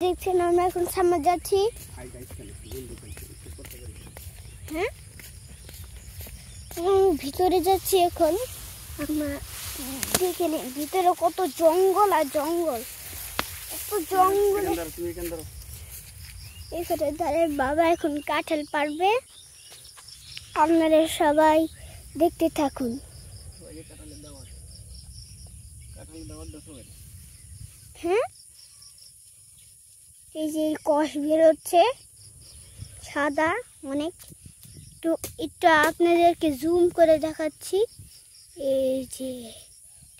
দেখছেন আমরা এখন সামনে যাচ্ছি। হ্যাঁ, ভিতরে যাচ্ছি এখন। আমরা দেখে নিই ভিতরে কত জঙ্গল আর জঙ্গল, কত জঙ্গল। এখানে ধারে বাবা এখন কাঁঠাল পারবে, আপনারা সবাই দেখতে থাকুন। হ্যাঁ, এই যে কষ বেরোচ্ছে সাদা অনেক। তো এটা আপনাদেরকে জুম করে দেখাচ্ছি। এই যে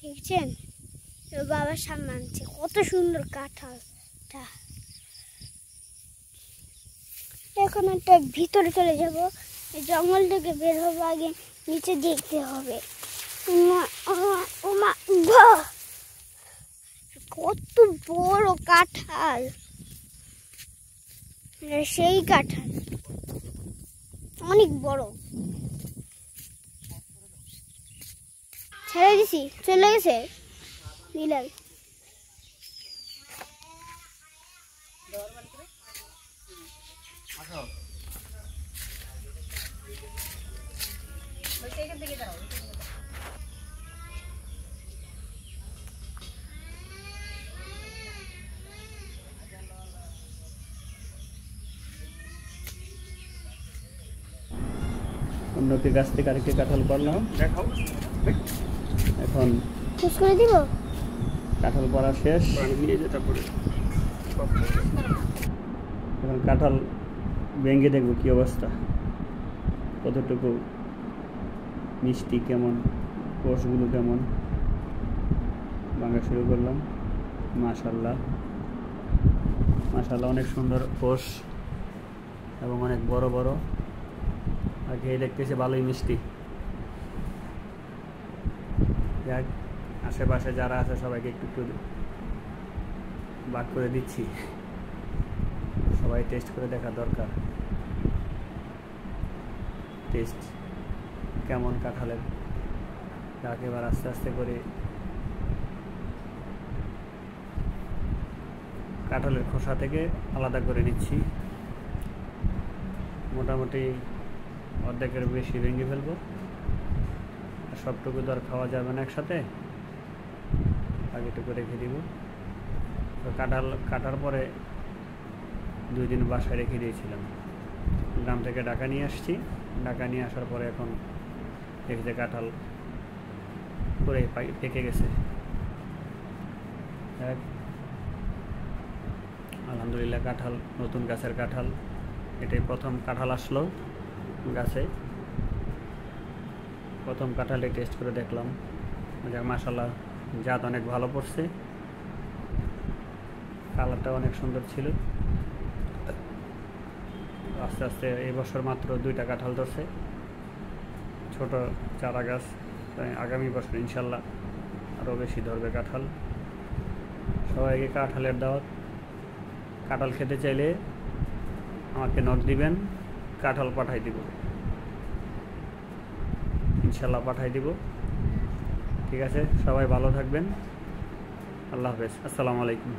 দেখছেন বাবার সামনে আনছে, কত সুন্দর কাঁঠালটা। এখন একটা ভিতরে চলে যাব, জঙ্গল থেকে বের হবো, আগে নিচে দেখতে হবে। কত বড় কাঁঠাল, সেই কাঁঠাল অনেক বড়। ছেড়ে দিছি, চলে গেছে বিড়াল। অন্যকে গাছ থেকে আরেকটি কাঁঠাল পারলাম, এখন শেষ করে দিব। কাঁঠাল পড়া শেষ, এখন কাঁঠাল ভেঙে দেখবো কি অবস্থা, কতটুকু মিষ্টি, কেমন কোষগুলো কেমন। ভাঙা শুরু করলাম। মাশাআল্লাহ মাশাআল্লাহ, অনেক সুন্দর কোষ এবং অনেক বড় বড়। আর খেয়ে দেখতেছে ভালোই মিষ্টি। যাক, আশেপাশে যারা আছে সবাইকে একটু একটু ভাগ করে দিচ্ছি, সবাই টেস্ট করে দেখা দরকার, টেস্ট কেমন কাঁঠালের। যাক, এবার আস্তে আস্তে করে কাঁঠালের খোসা থেকে আলাদা করে নিচ্ছি। মোটামুটি অর্ধেকের বেশি ভেঙে ফেলবো, আর সবটুকু তো আর খাওয়া যাবে না একসাথে, আগেটুকু রেখে দিব। তো কাঁঠাল কাটার পরে 2 দিন বাসায় রেখে দিয়েছিলাম। গ্রাম থেকে ঢাকা নিয়ে আসছি, ঢাকা নিয়ে আসার পরে এখন দেখতে কাঁঠাল পুরো পেকে গেছে। আলহামদুলিল্লাহ, কাঁঠাল নতুন গাছের কাঁঠাল, এটাই প্রথম কাঁঠাল আসলো গাছে। প্রথম কাঁঠালে টেস্ট করে দেখলাম, মাশাআল্লাহ জাত অনেক ভালো পড়ছে, কালারটা অনেক সুন্দর ছিল। আস্তে আস্তে এই বছর মাত্র 2টা কাঁঠাল ধরছে, ছোট চারা গাছ। আগামী বছর ইনশাল্লাহ আরও বেশি ধরবে কাঁঠাল। সবাইকে কাঁঠালের দাওয়াত। কাঁঠাল খেতে চাইলে আমাকে নক দিবেন, কাঁঠাল পাঠাই দিব, ইনশাল্লাহ পাঠাই দিব। ঠিক আছে, সবাই ভালো থাকবেন। আল্লাহ হাফেজ, আসসালামু আলাইকুম।